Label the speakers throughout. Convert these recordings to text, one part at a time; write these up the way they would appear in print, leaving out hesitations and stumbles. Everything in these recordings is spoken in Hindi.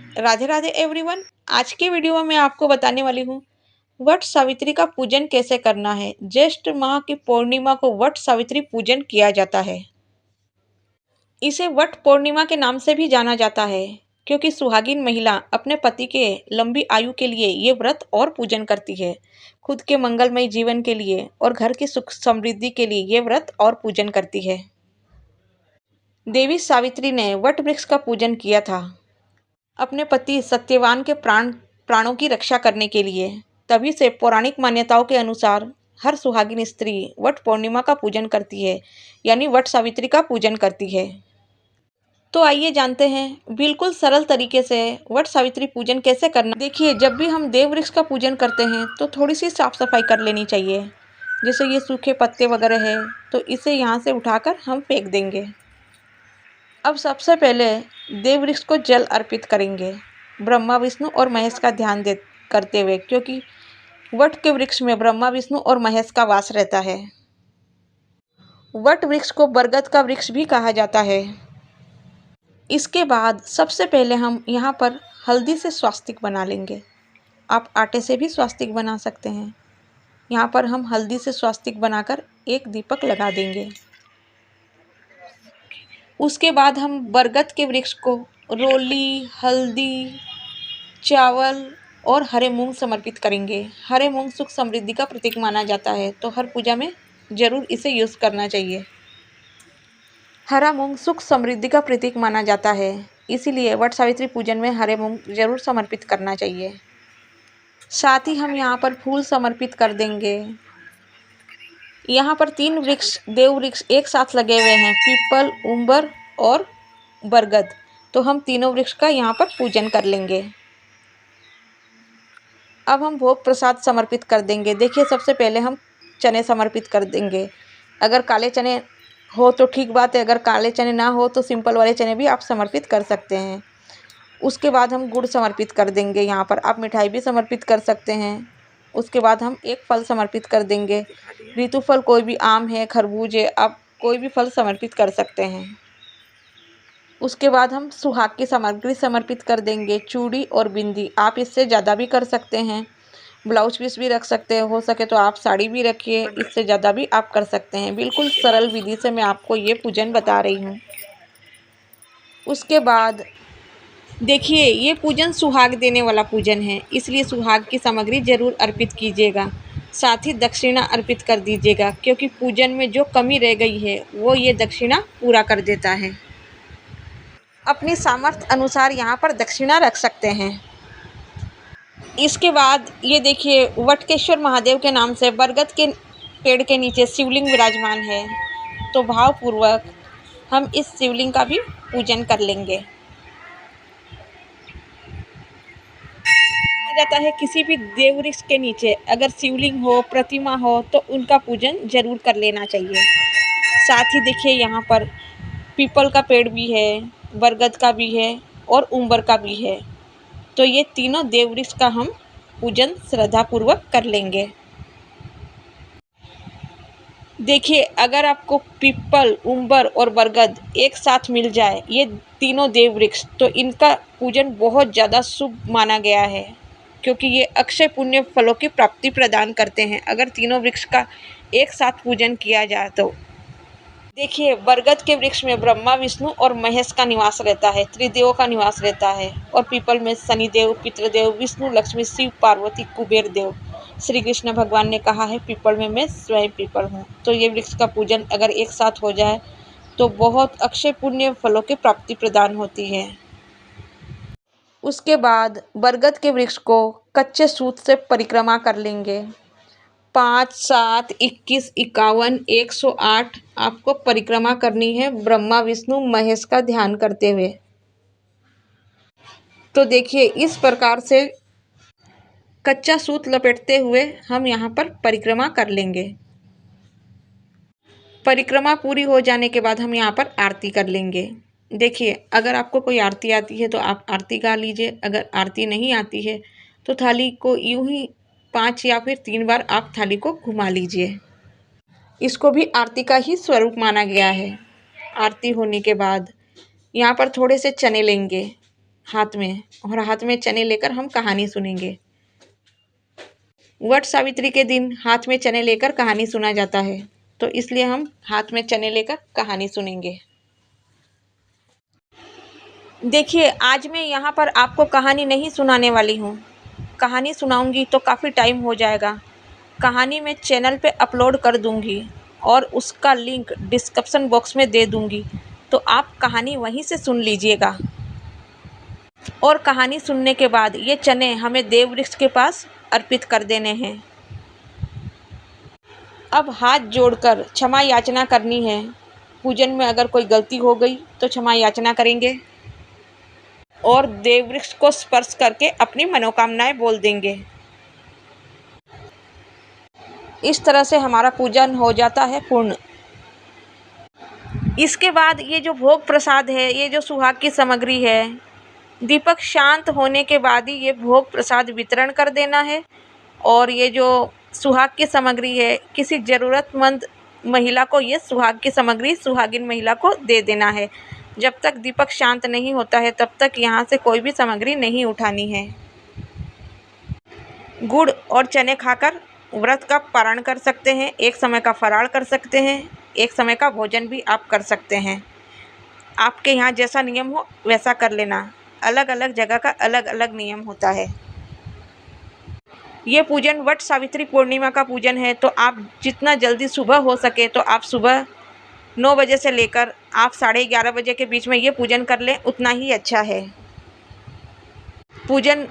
Speaker 1: राधे राधे एवरीवन। आज के वीडियो में मैं आपको बताने वाली हूँ वट सावित्री का पूजन कैसे करना है। ज्येष्ठ माह की पूर्णिमा को वट सावित्री पूजन किया जाता है। इसे वट पूर्णिमा के नाम से भी जाना जाता है क्योंकि सुहागिन महिला अपने पति के लंबी आयु के लिए ये व्रत और पूजन करती है। खुद के मंगलमय जीवन के लिए और घर की सुख समृद्धि के लिए ये व्रत और पूजन करती है। देवी सावित्री ने वट वृक्ष का पूजन किया था अपने पति सत्यवान के प्राणों की रक्षा करने के लिए। तभी से पौराणिक मान्यताओं के अनुसार हर सुहागिन स्त्री वट पूर्णिमा का पूजन करती है, यानी वट सावित्री का पूजन करती है। तो आइए जानते हैं बिल्कुल सरल तरीके से वट सावित्री पूजन कैसे करना। देखिए, जब भी हम देव वृक्ष का पूजन करते हैं तो थोड़ी सी साफ सफाई कर लेनी चाहिए। जैसे ये सूखे पत्ते वगैरह है तो इसे यहाँ से उठाकर हम फेंक देंगे। अब सबसे पहले देव वृक्ष को जल अर्पित करेंगे, ब्रह्मा विष्णु और महेश का ध्यान दे करते हुए, क्योंकि वट के वृक्ष में ब्रह्मा विष्णु और महेश का वास रहता है। वट वृक्ष को बरगद का वृक्ष भी कहा जाता है। इसके बाद सबसे पहले हम यहाँ पर हल्दी से स्वास्तिक बना लेंगे। आप आटे से भी स्वास्तिक बना सकते हैं। यहाँ पर हम हल्दी से स्वास्तिक बनाकर एक दीपक लगा देंगे। उसके बाद हम बरगद के वृक्ष को रोली, हल्दी, चावल और हरे मूंग समर्पित करेंगे। हरे मूंग सुख समृद्धि का प्रतीक माना जाता है, तो हर पूजा में जरूर इसे यूज़ करना चाहिए। हरा मूंग सुख समृद्धि का प्रतीक माना जाता है, इसीलिए वट सावित्री पूजन में हरे मूंग जरूर समर्पित करना चाहिए। साथ ही हम यहाँ पर फूल समर्पित कर देंगे। यहाँ पर 3 वृक्ष देव वृक्ष एक साथ लगे हुए हैं, पीपल, उम्बर और बरगद। तो हम तीनों वृक्ष का यहाँ पर पूजन कर लेंगे। अब हम भोग प्रसाद समर्पित कर देंगे। देखिए, सबसे पहले हम चने समर्पित कर देंगे। अगर काले चने हो तो ठीक बात है, अगर काले चने ना हो तो सिंपल वाले चने भी आप समर्पित कर सकते हैं। उसके बाद हम गुड़ समर्पित कर देंगे। यहाँ पर आप मिठाई भी समर्पित कर सकते हैं। उसके बाद हम एक फल समर्पित कर देंगे। ऋतु फल कोई भी, आम है, खरबूज है, आप कोई भी फल समर्पित कर सकते हैं। उसके बाद हम सुहाग की सामग्री समर्पित कर देंगे। चूड़ी और बिंदी, आप इससे ज़्यादा भी कर सकते हैं। ब्लाउज पीस भी रख सकते हैं, हो सके तो आप साड़ी भी रखिए, इससे ज़्यादा भी आप कर सकते हैं। बिल्कुल सरल विधि से मैं आपको ये पूजन बता रही हूँ। उसके बाद देखिए, ये पूजन सुहाग देने वाला पूजन है, इसलिए सुहाग की सामग्री जरूर अर्पित कीजिएगा। साथ ही दक्षिणा अर्पित कर दीजिएगा, क्योंकि पूजन में जो कमी रह गई है वो ये दक्षिणा पूरा कर देता है। अपनी सामर्थ्य अनुसार यहाँ पर दक्षिणा रख सकते हैं। इसके बाद ये देखिए, वटकेश्वर महादेव के नाम से बरगद के पेड़ के नीचे शिवलिंग विराजमान है, तो भावपूर्वक हम इस शिवलिंग का भी पूजन कर लेंगे। कहा जाता है किसी भी देव वृक्ष के नीचे अगर शिवलिंग हो, प्रतिमा हो, तो उनका पूजन जरूर कर लेना चाहिए। साथ ही देखिए, यहाँ पर पीपल का पेड़ भी है, बरगद का भी है और उम्बर का भी है, तो ये तीनों देव वृक्ष का हम पूजन श्रद्धापूर्वक कर लेंगे। देखिए, अगर आपको पीपल, उम्बर और बरगद एक साथ मिल जाए, ये तीनों देव वृक्ष, तो इनका पूजन बहुत ज़्यादा शुभ माना गया है, क्योंकि ये अक्षय पुण्य फलों की प्राप्ति प्रदान करते हैं अगर तीनों वृक्ष का एक साथ पूजन किया जाए तो। देखिए, बरगद के वृक्ष में ब्रह्मा, विष्णु और महेश का निवास रहता है, त्रिदेवों का निवास रहता है। और पीपल में शनिदेव, पितृदेव, विष्णु, लक्ष्मी, शिव, पार्वती, कुबेर देव। श्री कृष्ण भगवान ने कहा है, पीपल में मैं स्वयं पीपल हूँ। तो ये वृक्ष का पूजन अगर एक साथ हो जाए तो बहुत अक्षय पुण्य फलों की प्राप्ति प्रदान होती है। उसके बाद बरगद के वृक्ष को कच्चे सूत से परिक्रमा कर लेंगे। 5, 7, 21, 51, 108 आपको परिक्रमा करनी है, ब्रह्मा, विष्णु, महेश का ध्यान करते हुए। तो देखिए, इस प्रकार से कच्चा सूत लपेटते हुए हम यहाँ पर परिक्रमा कर लेंगे। परिक्रमा पूरी हो जाने के बाद हम यहाँ पर आरती कर लेंगे। देखिए, अगर आपको कोई आरती आती है तो आप आरती गा लीजिए, अगर आरती नहीं आती है तो थाली को यूं ही 5 या फिर 3 बार आप थाली को घुमा लीजिए। इसको भी आरती का ही स्वरूप माना गया है। आरती होने के बाद यहाँ पर थोड़े से चने लेंगे, हाथ में, और हाथ में चने लेकर हम कहानी सुनेंगे। वट सावित्री के दिन हाथ में चने लेकर कहानी सुना जाता है, तो इसलिए हम हाथ में चने लेकर कहानी सुनेंगे। देखिए, आज मैं यहाँ पर आपको कहानी नहीं सुनाने वाली हूँ। कहानी सुनाऊंगी तो काफ़ी टाइम हो जाएगा। कहानी मैं चैनल पे अपलोड कर दूंगी और उसका लिंक डिस्क्रिप्शन बॉक्स में दे दूंगी, तो आप कहानी वहीं से सुन लीजिएगा। और कहानी सुनने के बाद ये चने हमें देव वृक्ष के पास अर्पित कर देने हैं। अब हाथ जोड़कर क्षमा याचना करनी है। पूजन में अगर कोई गलती हो गई तो क्षमा याचना करेंगे और देव वृक्ष को स्पर्श करके अपनी मनोकामनाएं बोल देंगे। इस तरह से हमारा पूजन हो जाता है पूर्ण। इसके बाद ये जो भोग प्रसाद है, ये जो सुहाग की सामग्री है, दीपक शांत होने के बाद ही ये भोग प्रसाद वितरण कर देना है। और ये जो सुहाग की सामग्री है, किसी ज़रूरतमंद महिला को ये सुहाग की सामग्री सुहागिन महिला को दे देना है। जब तक दीपक शांत नहीं होता है तब तक यहाँ से कोई भी सामग्री नहीं उठानी है। गुड़ और चने खाकर व्रत का पारण कर सकते हैं, एक समय का फराळ कर सकते हैं, एक समय का भोजन भी आप कर सकते हैं। आपके यहाँ जैसा नियम हो वैसा कर लेना। अलग अलग जगह का अलग अलग नियम होता है। ये पूजन वट सावित्री पूर्णिमा का पूजन है, तो आप जितना जल्दी सुबह हो सके तो आप सुबह 9 बजे से लेकर आप 11:30 बजे के बीच में ये पूजन कर लें, उतना ही अच्छा है। पूजन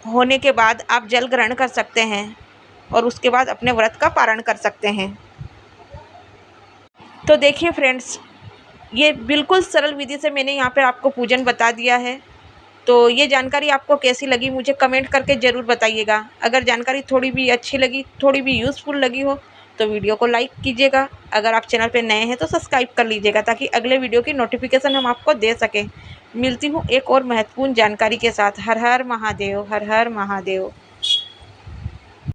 Speaker 1: होने के बाद आप जल ग्रहण कर सकते हैं और उसके बाद अपने व्रत का पारण कर सकते हैं। तो देखिए फ्रेंड्स, ये बिल्कुल सरल विधि से मैंने यहाँ पर आपको पूजन बता दिया है। तो ये जानकारी आपको कैसी लगी मुझे कमेंट करके ज़रूर बताइएगा। अगर जानकारी थोड़ी भी अच्छी लगी, थोड़ी भी यूज़फुल लगी हो तो वीडियो को लाइक कीजिएगा। अगर आप चैनल पे नए हैं तो सब्सक्राइब कर लीजिएगा, ताकि अगले वीडियो की नोटिफिकेशन हम आपको दे सकें। मिलती हूँ एक और महत्वपूर्ण जानकारी के साथ। हर हर महादेव, हर हर महादेव।